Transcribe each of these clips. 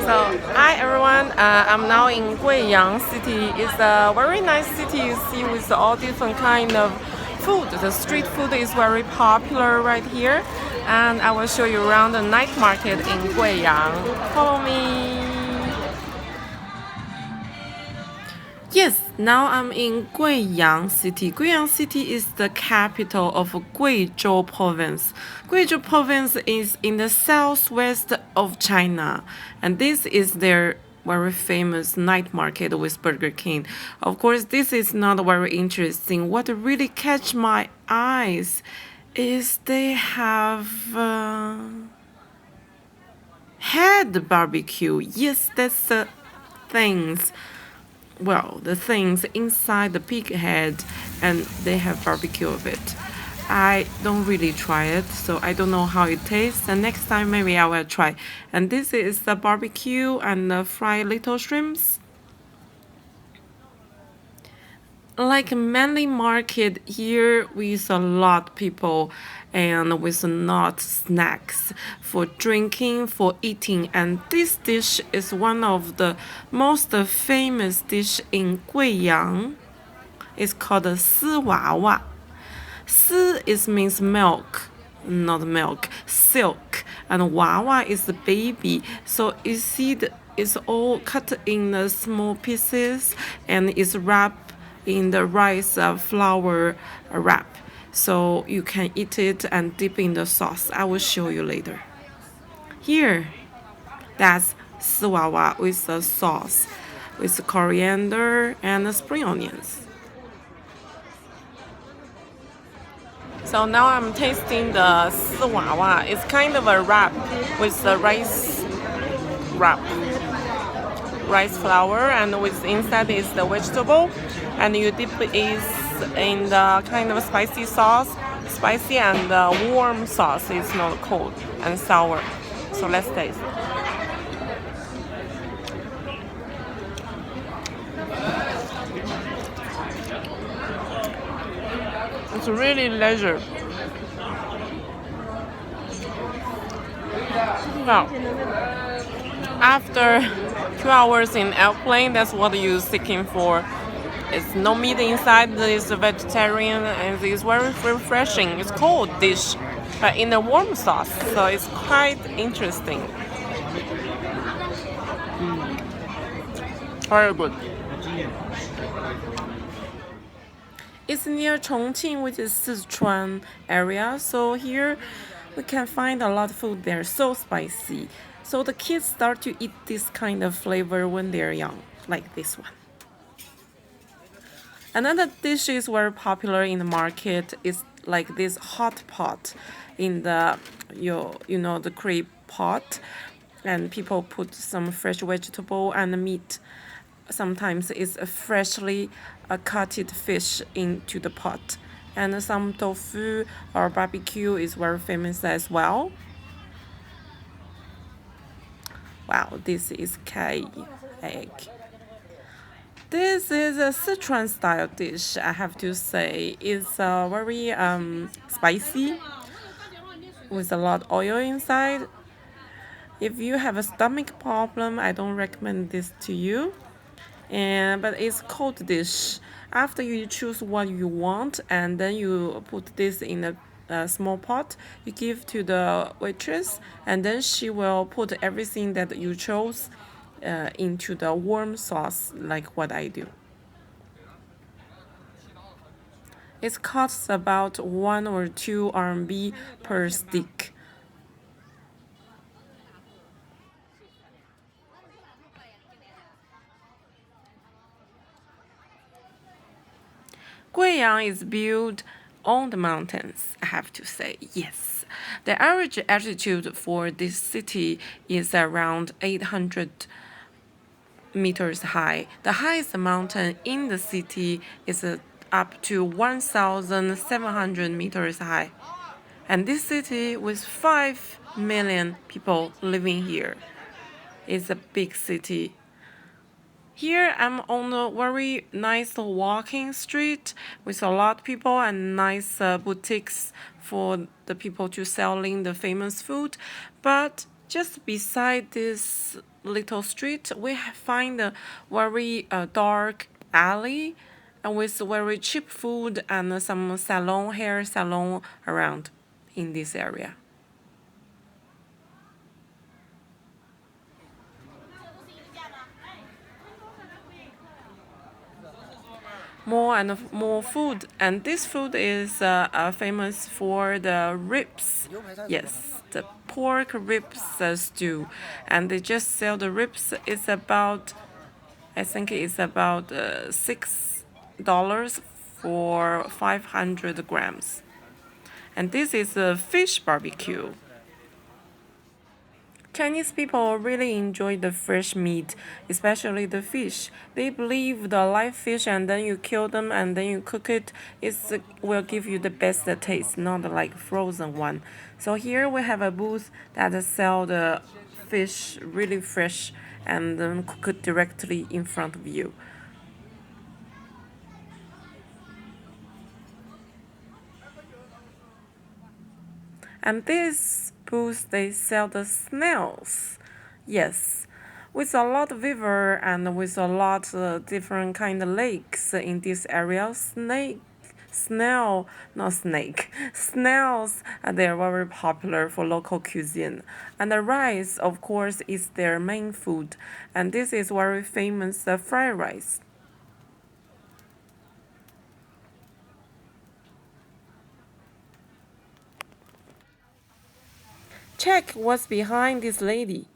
So, hi everyone. I'm now in GuiYang city. It's a very nice city you see with all different kind of food. The street food is very popular right here, and I will show you around the night market in GuiYang. Follow me. Yes, now I'm in Guiyang City. Guiyang City is the capital of Guizhou province. Guizhou province is in the southwest of China, and this is their very famous night market with Burger King. Of course, this is not very interesting. What really catch my eyes is they have head barbecue. Yes, that's the things. Well, the things inside the pig head, and they have barbecue of it. I don't really try it, so I don't know how it tastes. And next time maybe I will try. And this is the barbecue and the fried little shrimps. Like Manly Market here with a lot of people and with a lot snacks for drinking, for eating. And this dish is one of the most famous dish in Guiyang. It's called a WAWA. Means milk, not milk, silk. And WAWA is the baby. So you see it's all cut in small pieces and it's wrapped in the rice flour wrap, so you can eat it and dip in the sauce. I will show you later. Here, that's siwawa with the sauce, with coriander and spring onions. So now I'm tasting the siwawa. It's kind of a wrap with the rice wrap. Rice flour, and with inside is the vegetable, and you dip it in the kind of spicy sauce, spicy and warm sauce. It's not cold and sour. So let's taste. It's really leisure. Well, after 2 hours in airplane, that's what you're seeking for. It's no meat inside, it's vegetarian, and it's very refreshing. It's cold dish, but in a warm sauce, so it's quite interesting. Very good. It's near Chongqing, which is Sichuan area, so here we can find a lot of food there, so spicy. So the kids start to eat this kind of flavor when they're young, like this one. Another dish is very popular in the market is like this hot pot in the the crepe pot, and people put some fresh vegetable and meat. Sometimes it's a freshly cutted fish into the pot, and some tofu or barbecue is very famous as well. Wow, this is Kai egg. This is a Sichuan style dish, I have to say. It's very spicy with a lot of oil inside. If you have a stomach problem, I don't recommend this to you. But it's cold dish. After you choose what you want, and then you put this in a small pot, you give to the waitress, and then she will put everything that you chose into the warm sauce, like what I do. It costs about 1 or 2 RMB per stick. Guiyang is built on the mountains, I have to say, yes. The average altitude for this city is around 800 meters high. The highest mountain in the city is up to 1,700 meters high. And this city with 5 million people living here is a big city. Here I'm on a very nice walking street with a lot of people and nice boutiques for the people to selling the famous food. But Just beside this little street, we find a very dark alley and with very cheap food and some hair salon around in this area. More and more food, and this food is famous for the ribs. Yes, the pork ribs stew, and they just sell the ribs. It's about, I think it's about $6 for 500 grams, and this is a fish barbecue. Chinese people really enjoy the fresh meat, especially the fish. They believe the live fish and then you kill them and then you cook it, it will give you the best taste, not like frozen one. So here we have a booth that sell the fish really fresh and then cook it directly in front of you. And this booth they sell the snails. Yes, with a lot of river and with a lot of different kind of lakes in this area, not snake, snails, they are very popular for local cuisine. And the rice, of course, is their main food. And this is very famous fried rice. Check what's behind this lady.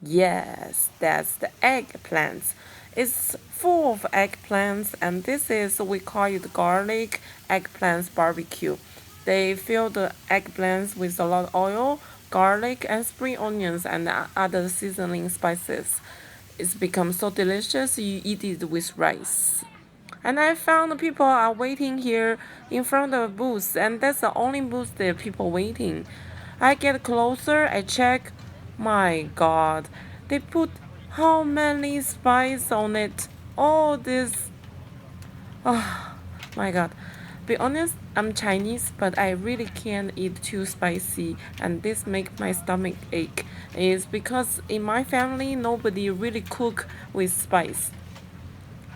Yes, that's the eggplants. It's full of eggplants, and this is we call it garlic eggplants barbecue. They fill the eggplants with a lot of oil, garlic, and spring onions and other seasoning spices. It's become so delicious you eat it with rice. And I found people are waiting here in front of the booth, and that's the only booth there are people waiting. I get closer, I check. My God, they put how many spice on it? All this. Oh my God. Be honest, I'm Chinese, but I really can't eat too spicy, and this makes my stomach ache. It's because in my family nobody really cook with spice.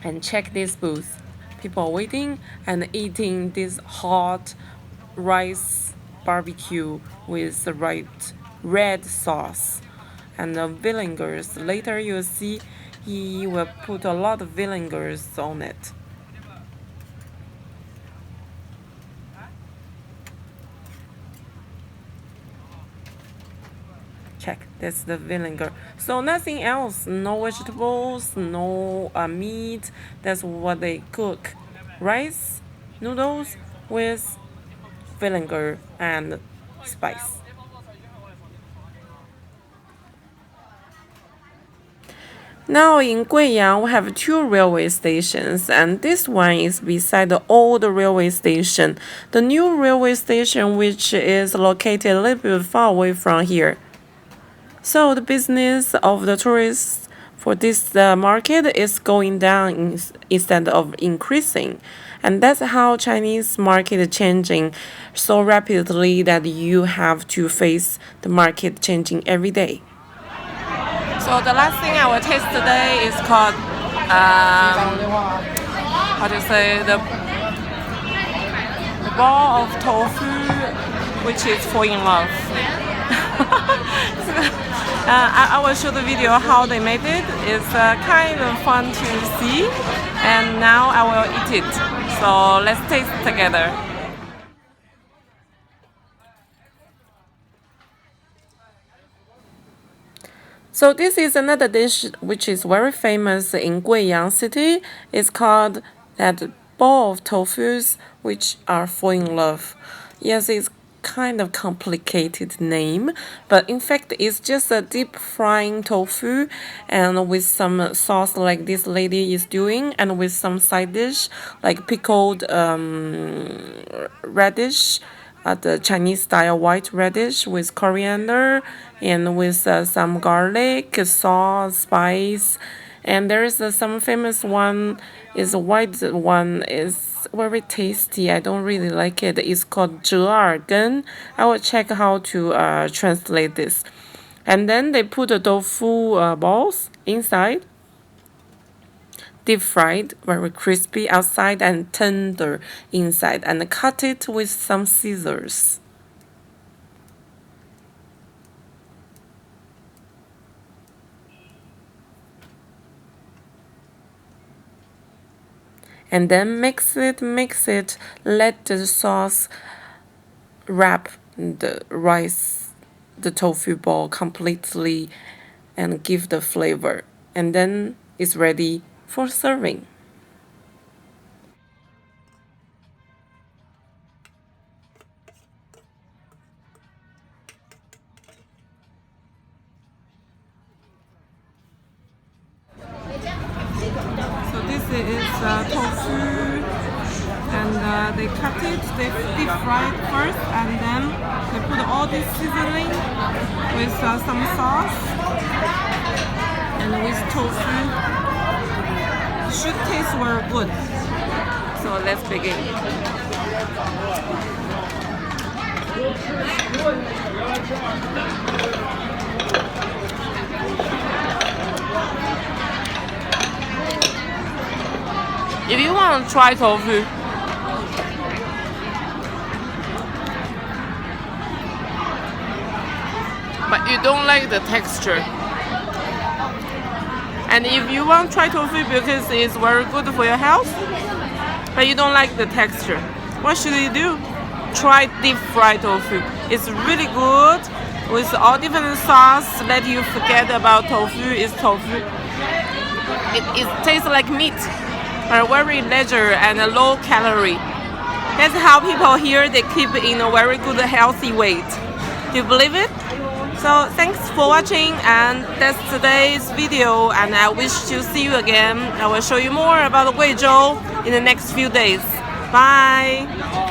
And check this booth. People waiting and eating this hot rice barbecue with the right red sauce and the vinegars. Later you'll see he will put a lot of vinegars on it. Check, that's the vinegar. So nothing else, no vegetables, no meat. That's what they cook. Rice, noodles with vinegar and spice. Now in GuiYang, we have two railway stations, and this one is beside the old railway station. The new railway station, which is located a little bit far away from here. So the business of the tourists for this market is going down instead of increasing. And that's how Chinese market is changing so rapidly that you have to face the market changing every day. So the last thing I will taste today is called, how to say, the ball of tofu, which is fall in love. I will show the video how they made it. It's kind of fun to see, and now I will eat it. So let's taste together. So this is another dish which is very famous in GuiYang city. It's called that ball of tofus, which are fall in love. Yes, it's kind of complicated name, but in fact it's just a deep frying tofu and with some sauce like this lady is doing, and with some side dish like pickled radish, the Chinese style white radish with coriander and with some garlic, sauce, spice. And there is some famous one is white one is It's very tasty. I don't really like it. It's called 折耳根. I will check how to translate this. And then they put the tofu balls inside. Deep fried, very crispy outside and tender inside. And cut it with some scissors. And then mix it, let the sauce wrap the rice, the tofu ball completely and give the flavor. And then it's ready for serving. So this is tofu, and they cut it, they deep fry it first, and then they put all this seasoning with some sauce and with tofu. It should taste very good. So let's begin. If you want to try tofu, but you don't like the texture, and if you want to try tofu because it's very good for your health, but you don't like the texture, what should you do? Try deep fried tofu. It's really good with all different sauce. Let you forget about tofu. It's tofu. It tastes like meat. Very leisure and low calorie. That's how people here they keep in a very good healthy weight. Do you believe it? So thanks for watching, and that's today's video, and I wish to see you again. I will show you more about Guizhou in the next few days. Bye!